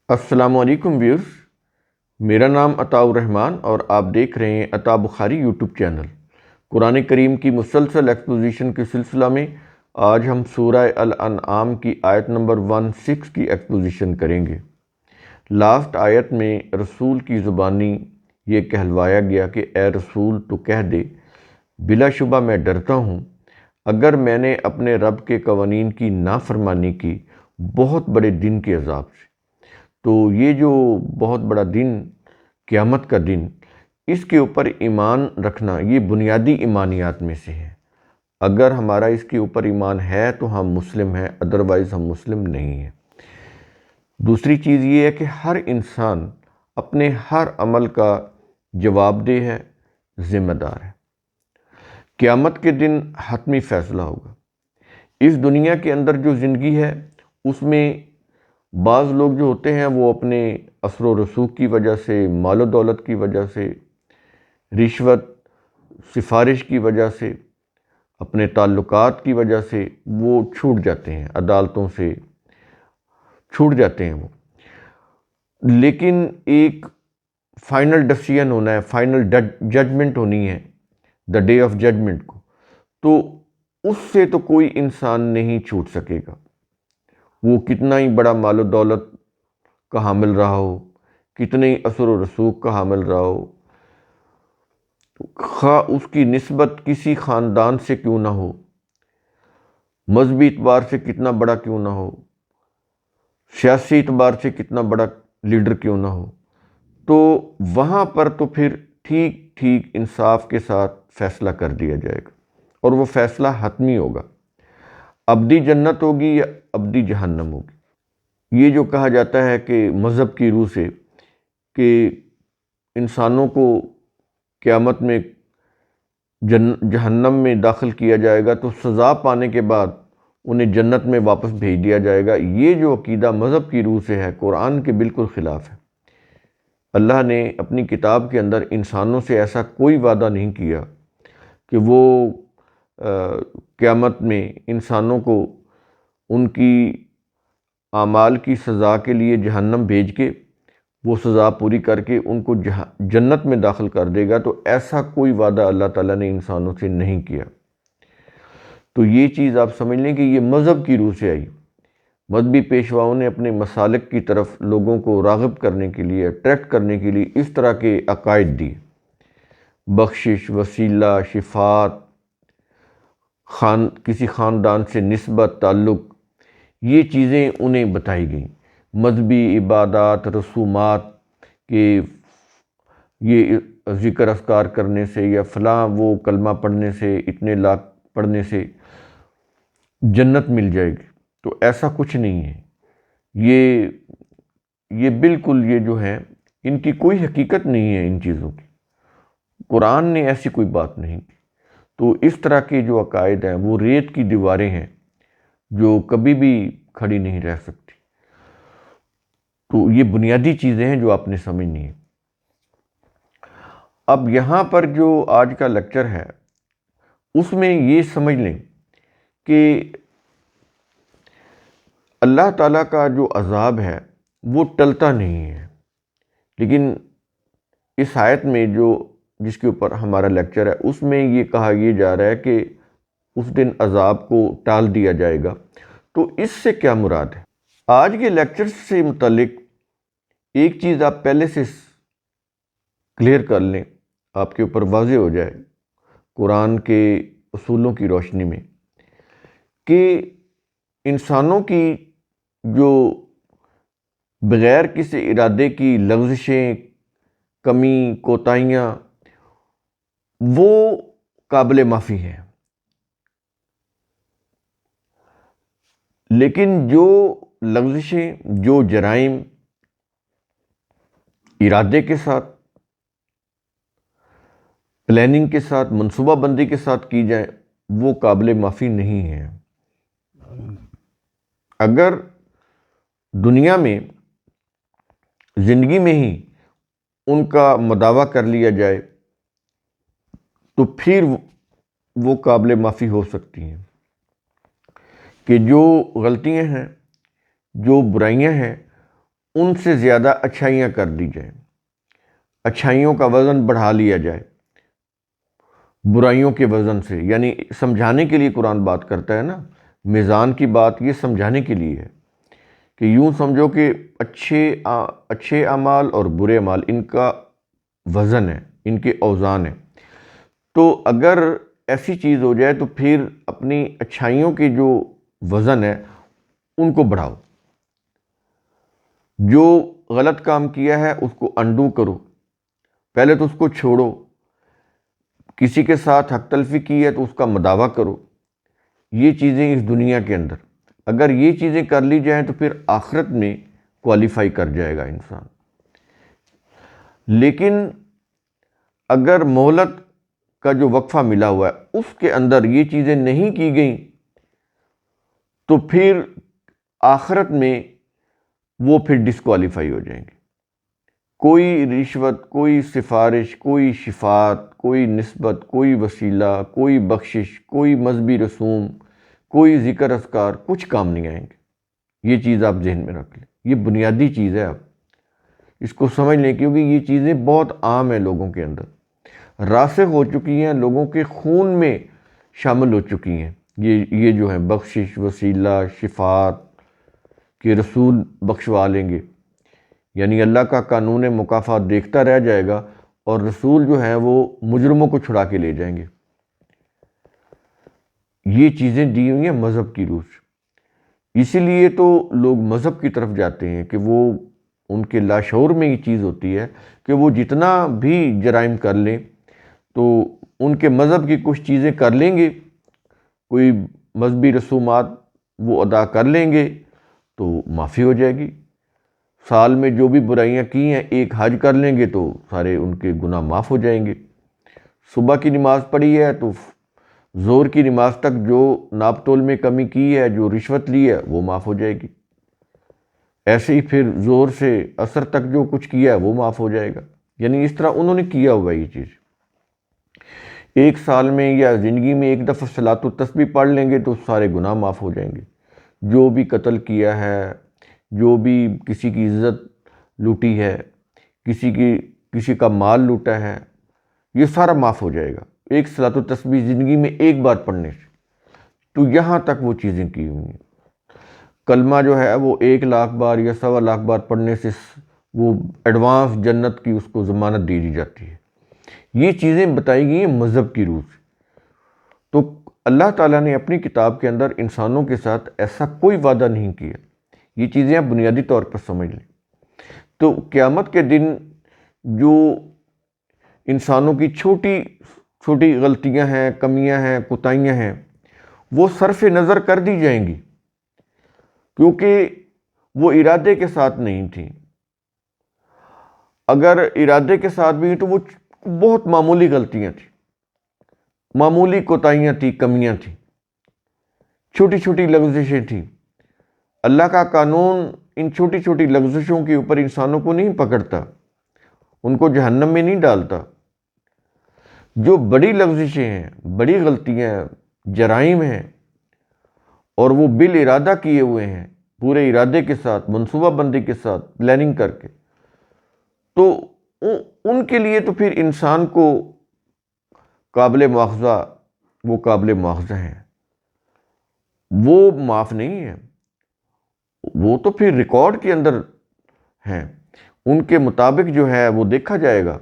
السلام علیکم ویورز، میرا نام عطاء الرحمن اور آپ دیکھ رہے ہیں عطاء بخاری یوٹیوب چینل۔ قرآن کریم کی مسلسل ایکسپوزیشن کے سلسلہ میں آج ہم سورہ الانعام کی آیت نمبر 16 کی ایکسپوزیشن کریں گے۔ لاسٹ آیت میں رسول کی زبانی یہ کہلوایا گیا کہ اے رسول تو کہہ دے، بلا شبہ میں ڈرتا ہوں اگر میں نے اپنے رب کے قوانین کی نافرمانی کی بہت بڑے دن کے عذاب سے۔ تو یہ جو بہت بڑا دن، قیامت کا دن، اس کے اوپر ایمان رکھنا یہ بنیادی ایمانیات میں سے ہے۔ اگر ہمارا اس کے اوپر ایمان ہے تو ہم مسلم ہیں، ادروائز ہم مسلم نہیں ہیں۔ دوسری چیز یہ ہے کہ ہر انسان اپنے ہر عمل کا جواب دہ ہے، ذمہ دار ہے۔ قیامت کے دن حتمی فیصلہ ہوگا۔ اس دنیا کے اندر جو زندگی ہے اس میں بعض لوگ جو ہوتے ہیں وہ اپنے اثر و رسوخ کی وجہ سے، مال و دولت کی وجہ سے، رشوت سفارش کی وجہ سے، اپنے تعلقات کی وجہ سے وہ چھوٹ جاتے ہیں، عدالتوں سے چھوٹ جاتے ہیں وہ۔ لیکن ایک فائنل ڈیسیژن ہونا ہے، فائنل ججمنٹ ہونی ہے دا ڈے آف ججمنٹ کو، تو اس سے تو کوئی انسان نہیں چھوٹ سکے گا۔ وہ کتنا ہی بڑا مال و دولت کا حامل رہا ہو، کتنے ہی اثر و رسوخ کا حامل رہا ہو، خواہ اس کی نسبت کسی خاندان سے کیوں نہ ہو، مذہبی اعتبار سے کتنا بڑا کیوں نہ ہو، سیاسی اعتبار سے کتنا بڑا لیڈر کیوں نہ ہو، تو وہاں پر تو پھر ٹھیک ٹھیک انصاف کے ساتھ فیصلہ کر دیا جائے گا، اور وہ فیصلہ حتمی ہوگا۔ ابدی جنت ہوگی یا ابدی جہنم ہوگی۔ یہ جو کہا جاتا ہے کہ مذہب کی روح سے کہ انسانوں کو قیامت میں جہنم میں داخل کیا جائے گا تو سزا پانے کے بعد انہیں جنت میں واپس بھیج دیا جائے گا، یہ جو عقیدہ مذہب کی روح سے ہے، قرآن کے بالکل خلاف ہے۔ اللہ نے اپنی کتاب کے اندر انسانوں سے ایسا کوئی وعدہ نہیں کیا کہ وہ قیامت میں انسانوں کو ان کی اعمال کی سزا کے لیے جہنم بھیج کے وہ سزا پوری کر کے ان کو جنت میں داخل کر دے گا، تو ایسا کوئی وعدہ اللہ تعالیٰ نے انسانوں سے نہیں کیا۔ تو یہ چیز آپ سمجھ لیں کہ یہ مذہب کی روح سے آئی۔ مذہبی پیشواؤں نے اپنے مسالک کی طرف لوگوں کو راغب کرنے کے لیے، اٹریکٹ کرنے کے لیے اس طرح کے عقائد دیے۔ بخشش، وسیلہ، شفاعت، کسی خاندان سے نسبت، تعلق، یہ چیزیں انہیں بتائی گئیں۔ مذہبی عبادات، رسومات کہ یہ ذکر اذکار کرنے سے یا فلاں وہ کلمہ پڑھنے سے، اتنے لاکھ پڑھنے سے جنت مل جائے گی، تو ایسا کچھ نہیں ہے۔ یہ بالکل یہ جو ہے ان کی کوئی حقیقت نہیں ہے، ان چیزوں کی قرآن نے ایسی کوئی بات نہیں کی۔ تو اس طرح کے جو عقائد ہیں وہ ریت کی دیواریں ہیں جو کبھی بھی کھڑی نہیں رہ سکتی۔ تو یہ بنیادی چیزیں ہیں جو آپ نے سمجھنی ہیں۔ اب یہاں پر جو آج کا لیکچر ہے اس میں یہ سمجھ لیں کہ اللہ تعالیٰ کا جو عذاب ہے وہ ٹلتا نہیں ہے، لیکن اس آیت میں جس کے اوپر ہمارا لیکچر ہے اس میں یہ کہا یہ جا رہا ہے کہ اس دن عذاب کو ٹال دیا جائے گا۔ تو اس سے کیا مراد ہے؟ آج کے لیکچر سے متعلق ایک چیز آپ پہلے سے کلیئر کر لیں، آپ کے اوپر واضح ہو جائے قرآن کے اصولوں کی روشنی میں، کہ انسانوں کی جو بغیر کسی ارادے کی لغزشیں، کمی، کوتاہیاں، وہ قابل معافی ہیں، لیکن جو لغزشیں، جو جرائم ارادے کے ساتھ، پلاننگ کے ساتھ، منصوبہ بندی کے ساتھ کی جائیں، وہ قابل معافی نہیں ہیں۔ اگر دنیا میں زندگی میں ہی ان کا مداوع کر لیا جائے تو پھر وہ قابل معافی ہو سکتی ہیں، کہ جو غلطیاں ہیں، جو برائیاں ہیں، ان سے زیادہ اچھائیاں کر دی جائیں، اچھائیوں کا وزن بڑھا لیا جائے برائیوں کے وزن سے۔ یعنی سمجھانے کے لیے قرآن بات کرتا ہے نا، میزان کی بات یہ سمجھانے کے لیے ہے کہ یوں سمجھو کہ اچھے اعمال اور برے اعمال ان کا وزن ہے، ان کے اوزان ہیں۔ تو اگر ایسی چیز ہو جائے تو پھر اپنی اچھائیوں کی جو وزن ہے ان کو بڑھاؤ، جو غلط کام کیا ہے اس کو انڈو کرو، پہلے تو اس کو چھوڑو، کسی کے ساتھ حق تلفی کی ہے تو اس کا مداوع کرو۔ یہ چیزیں اس دنیا کے اندر اگر یہ چیزیں کر لی جائیں تو پھر آخرت میں کوالیفائی کر جائے گا انسان۔ لیکن اگر مہلت کا جو وقفہ ملا ہوا ہے اس کے اندر یہ چیزیں نہیں کی گئیں تو پھر آخرت میں وہ پھر ڈسکوالیفائی ہو جائیں گے۔ کوئی رشوت، کوئی سفارش، کوئی شفاعت، کوئی نسبت، کوئی وسیلہ، کوئی بخشش، کوئی مذہبی رسوم، کوئی ذکر اذکار کچھ کام نہیں آئیں گے۔ یہ چیز آپ ذہن میں رکھ لیں، یہ بنیادی چیز ہے، آپ اس کو سمجھ لیں، کیونکہ یہ چیزیں بہت عام ہیں، لوگوں کے اندر راسخ ہو چکی ہیں، لوگوں کے خون میں شامل ہو چکی ہیں۔ یہ جو ہیں بخشش، وسیلہ، شفاعت کہ رسول بخشوا لیں گے، یعنی اللہ کا قانون مکافات دیکھتا رہ جائے گا اور رسول جو ہیں وہ مجرموں کو چھڑا کے لے جائیں گے۔ یہ چیزیں دی ہوئی ہیں مذہب کی روح سے، اسی لیے تو لوگ مذہب کی طرف جاتے ہیں کہ وہ ان کے لاشعور میں یہ چیز ہوتی ہے کہ وہ جتنا بھی جرائم کر لیں تو ان کے مذہب کی کچھ چیزیں کر لیں گے، کوئی مذہبی رسومات وہ ادا کر لیں گے تو معافی ہو جائے گی۔ سال میں جو بھی برائیاں کی ہیں ایک حج کر لیں گے تو سارے ان کے گناہ معاف ہو جائیں گے۔ صبح کی نماز پڑھی ہے تو ظہر کی نماز تک جو ناپ تول میں کمی کی ہے، جو رشوت لی ہے وہ معاف ہو جائے گی۔ ایسے ہی پھر ظہر سے عصر تک جو کچھ کیا ہے وہ معاف ہو جائے گا۔ یعنی اس طرح انہوں نے کیا ہوا یہ چیز۔ ایک سال میں یا زندگی میں ایک دفعہ صلاۃ و تسبیح پڑھ لیں گے تو سارے گناہ معاف ہو جائیں گے۔ جو بھی قتل کیا ہے، جو بھی کسی کی عزت لوٹی ہے، کسی کا مال لوٹا ہے، یہ سارا معاف ہو جائے گا ایک صلاۃ و تسبیح زندگی میں ایک بار پڑھنے سے۔ تو یہاں تک وہ چیزیں کی ہوئی ہیں۔ کلمہ جو ہے وہ 1,00,000 بار یا 1,25,000 بار پڑھنے سے وہ ایڈوانس جنت کی اس کو ضمانت دے دی جاتی ہے۔ یہ چیزیں بتائی گئی ہیں مذہب کی روح سے۔ تو اللہ تعالیٰ نے اپنی کتاب کے اندر انسانوں کے ساتھ ایسا کوئی وعدہ نہیں کیا۔ یہ چیزیں آپ بنیادی طور پر سمجھ لیں۔ تو قیامت کے دن جو انسانوں کی چھوٹی چھوٹی غلطیاں ہیں، کمیاں ہیں، کوتاہیاں ہیں، وہ صرف نظر کر دی جائیں گی، کیونکہ وہ ارادے کے ساتھ نہیں تھیں۔ اگر ارادے کے ساتھ بھی تو وہ بہت معمولی غلطیاں تھیں، معمولی کوتاہیاں تھیں، کمیاں تھیں، چھوٹی چھوٹی لغزشیں تھیں۔ اللہ کا قانون ان چھوٹی چھوٹی لغزشوں کے اوپر انسانوں کو نہیں پکڑتا، ان کو جہنم میں نہیں ڈالتا۔ جو بڑی لغزشیں ہیں، بڑی غلطیاں ہیں، جرائم ہیں، اور وہ بالارادہ کیے ہوئے ہیں، پورے ارادے کے ساتھ، منصوبہ بندی کے ساتھ، پلاننگ کر کے، تو ان کے لیے تو پھر انسان کو قابل مواخذہ، وہ قابل مواخذہ ہیں، وہ معاف نہیں ہیں، وہ تو پھر ریکارڈ کے اندر ہیں۔ ان کے مطابق جو ہے وہ دیکھا جائے گا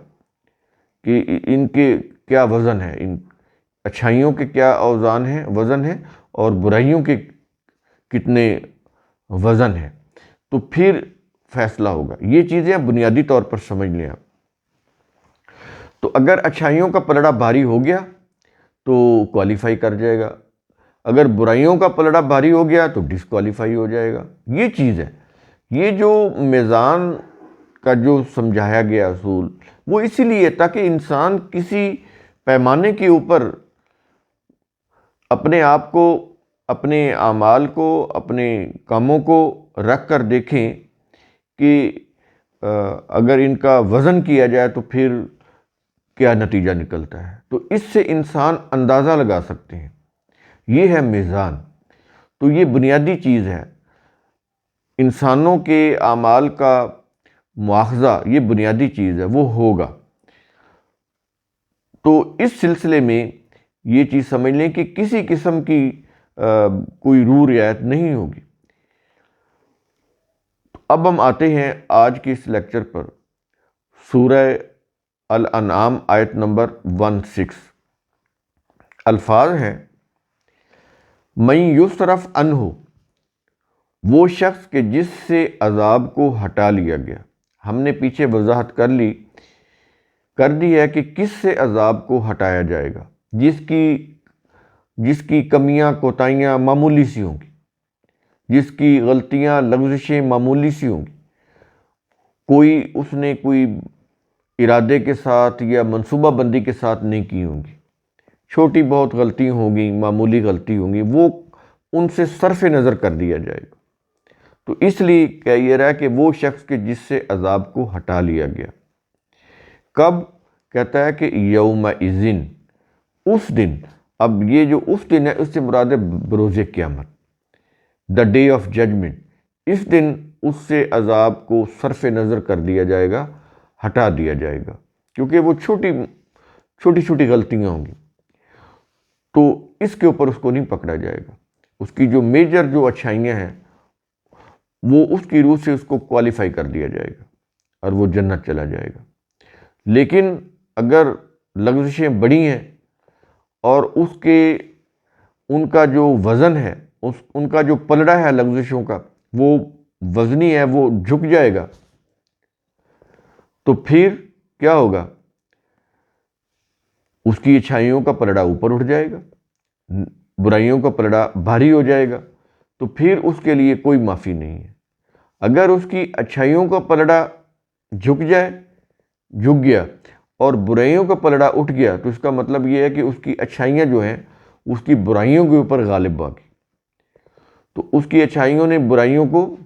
کہ ان کے کیا وزن ہے، ان اچھائیوں کے کیا اوزان ہیں، وزن ہے، اور برائیوں کے کتنے وزن ہے، تو پھر فیصلہ ہوگا۔ یہ چیزیں بنیادی طور پر سمجھ لیں آپ۔ تو اگر اچھائیوں کا پلڑا بھاری ہو گیا تو کوالیفائی کر جائے گا، اگر برائیوں کا پلڑا بھاری ہو گیا تو ڈسکوالیفائی ہو جائے گا۔ یہ چیز ہے، یہ جو میزان کا جو سمجھایا گیا اصول، وہ اسی لیے تاکہ انسان کسی پیمانے کے اوپر اپنے آپ کو، اپنے اعمال کو، اپنے کاموں کو رکھ کر دیکھیں کہ اگر ان کا وزن کیا جائے تو پھر کیا نتیجہ نکلتا ہے، تو اس سے انسان اندازہ لگا سکتے ہیں۔ یہ ہے میزان۔ تو یہ بنیادی چیز ہے۔ انسانوں کے اعمال کا مواخذہ یہ بنیادی چیز ہے، وہ ہوگا۔ تو اس سلسلے میں یہ چیز سمجھ لیں کہ کسی قسم کی کوئی روح رعایت نہیں ہوگی۔ اب ہم آتے ہیں آج کے اس لیکچر پر، سورہ الانعام آیت نمبر 16۔ الفاظ ہیں، من یصرف عنہ، وہ شخص کہ جس سے عذاب کو ہٹا لیا گیا۔ ہم نے پیچھے وضاحت کر دی ہے کہ کس سے عذاب کو ہٹایا جائے گا، جس کی کمیاں کوتاہیاں معمولی سی ہوں گی، جس کی غلطیاں لغزشیں معمولی سی ہوں گی، اس نے کوئی ارادے کے ساتھ یا منصوبہ بندی کے ساتھ نہیں کی ہوں گی، چھوٹی بہت غلطی ہوں گی، معمولی غلطی ہوں گی، وہ ان سے صرف نظر کر دیا جائے گا۔ تو اس لیے کہہ یہ رہا ہے کہ وہ شخص کہ جس سے عذاب کو ہٹا لیا گیا۔ کب؟ کہتا ہے کہ یومئذ، اس دن۔ اب یہ جو اس دن ہے، اس سے مراد ہے بروز قیامت، دا ڈے آف ججمنٹ۔ اس دن اس سے عذاب کو صرف نظر کر دیا جائے گا، ہٹا دیا جائے گا، کیونکہ وہ چھوٹی غلطیاں ہوں گی، تو اس کے اوپر اس کو نہیں پکڑا جائے گا۔ اس کی جو میجر جو اچھائیاں ہیں، وہ اس کی روح سے اس کو کوالیفائی کر دیا جائے گا اور وہ جنت چلا جائے گا۔ لیکن اگر لغزشیں بڑی ہیں اور ان کا جو وزن ہے، ان کا جو پلڑا ہے لغزشوں کا، وہ وزنی ہے، وہ جھک جائے گا، تو پھر کیا ہوگا؟ اس کی اچھائیوں کا پلڑا اوپر اٹھ جائے گا، برائیوں کا پلڑا بھاری ہو جائے گا، تو پھر اس کے لیے کوئی معافی نہیں ہے۔ اگر اس کی اچھائیوں کا پلڑا جھک گیا اور برائیوں کا پلڑا اٹھ گیا، تو اس کا مطلب یہ ہے کہ اس کی اچھائیاں جو ہیں اس کی برائیوں کے اوپر غالب آ گئی، تو اس کی اچھائیوں نے برائیوں کو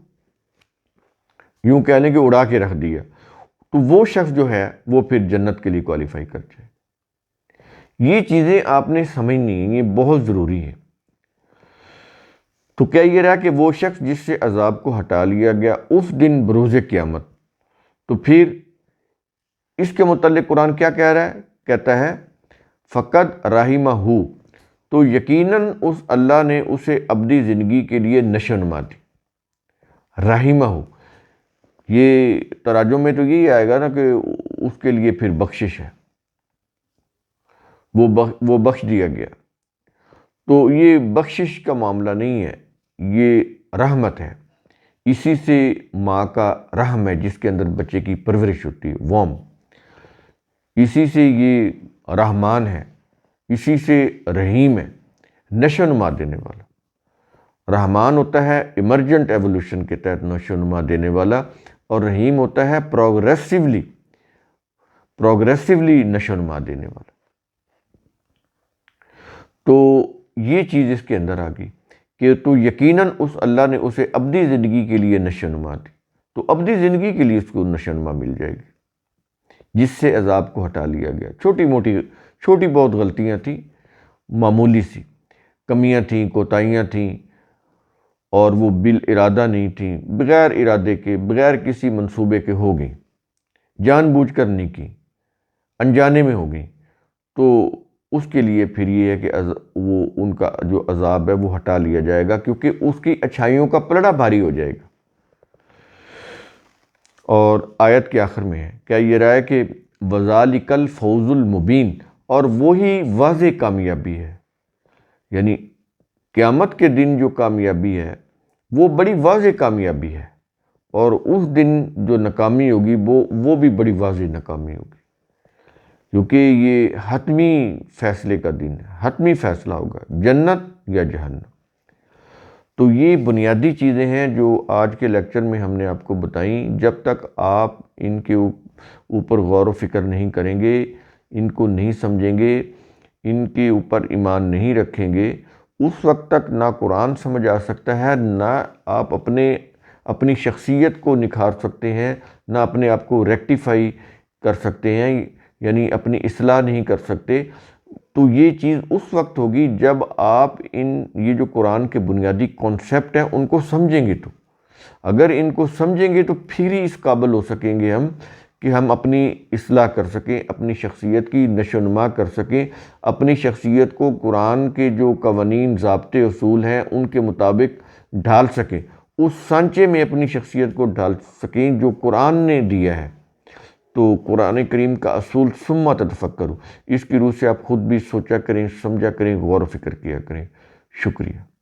یوں کہہ لیں کہ اڑا کے رکھ دیا، تو وہ شخص جو ہے وہ پھر جنت کے لیے کوالیفائی کر جائے۔ یہ چیزیں آپ نے سمجھنی ہیں، یہ بہت ضروری ہے۔ تو کیا یہ رہا کہ وہ شخص جس سے عذاب کو ہٹا لیا گیا اس دن بروز قیامت، تو پھر اس کے متعلق قرآن کیا کہہ رہا ہے؟ کہتا ہے فقد رحمہ، تو یقیناً اس اللہ نے اسے ابدی زندگی کے لیے نشو و نما دی۔ رحمہ، یہ تراجم میں تو یہی آئے گا نا کہ اس کے لیے پھر بخشش ہے، وہ بخش دیا گیا۔ تو یہ بخشش کا معاملہ نہیں ہے، یہ رحمت ہے۔ اسی سے ماں کا رحم ہے جس کے اندر بچے کی پرورش ہوتی ہے، وام، اسی سے یہ رحمان ہے، اسی سے رحیم ہے، نشو و نما دینے والا۔ رحمان ہوتا ہے ایمرجنٹ ایولیوشن کے تحت نشو و نما دینے والا، اور رحیم ہوتا ہے پروگریسیولی نشو و نما دینے والا۔ تو یہ چیز اس کے اندر آ گئی کہ تو یقیناً اس اللہ نے اسے ابدی زندگی کے لیے نشو و نما دی، تو ابدی زندگی کے لیے اس کو نشو و نما مل جائے گی، جس سے عذاب کو ہٹا لیا گیا۔ چھوٹی بہت غلطیاں تھیں، معمولی سی کمیاں تھیں، کوتاہیاں تھیں، اور وہ بالارادہ نہیں تھیں، بغیر ارادے کے، بغیر کسی منصوبے کے ہو گئیں، جان بوجھ کر نہیں کی، انجانے میں ہو گئیں، تو اس کے لیے پھر یہ ہے کہ وہ ان کا جو عذاب ہے وہ ہٹا لیا جائے گا، کیونکہ اس کی اچھائیوں کا پلڑا بھاری ہو جائے گا۔ اور آیت کے آخر میں ہے، کیا یہ رہا ہے کہ وَذَلِكَ الْفَوْزُ الْمُبِينُ، اور وہی واضح کامیابی ہے، یعنی قیامت کے دن جو کامیابی ہے وہ بڑی واضح کامیابی ہے، اور اس دن جو ناکامی ہوگی وہ بھی بڑی واضح ناکامی ہوگی، کیونکہ یہ حتمی فیصلے کا دن ہے، حتمی فیصلہ ہوگا، جنت یا جہنم۔ تو یہ بنیادی چیزیں ہیں جو آج کے لیکچر میں ہم نے آپ کو بتائیں۔ جب تک آپ ان کے اوپر غور و فکر نہیں کریں گے، ان کو نہیں سمجھیں گے، ان کے اوپر ایمان نہیں رکھیں گے، اس وقت تک نہ قرآن سمجھ آ سکتا ہے، نہ آپ اپنی شخصیت کو نکھار سکتے ہیں، نہ اپنے آپ کو ریکٹیفائی کر سکتے ہیں، یعنی اپنی اصلاح نہیں کر سکتے۔ تو یہ چیز اس وقت ہوگی جب آپ یہ جو قرآن کے بنیادی کانسیپٹ ہیں ان کو سمجھیں گے، تو اگر ان کو سمجھیں گے تو پھر ہی اس قابل ہو سکیں گے ہم کہ ہم اپنی اصلاح کر سکیں، اپنی شخصیت کی نشو و نما کر سکیں، اپنی شخصیت کو قرآن کے جو قوانین، ضابطے، اصول ہیں ان کے مطابق ڈھال سکیں، اس سانچے میں اپنی شخصیت کو ڈھال سکیں جو قرآن نے دیا ہے۔ تو قرآن کریم کا اصول ثم تتفکروا، اس کی روح سے آپ خود بھی سوچا کریں، سمجھا کریں، غور و فکر کیا کریں۔ شکریہ۔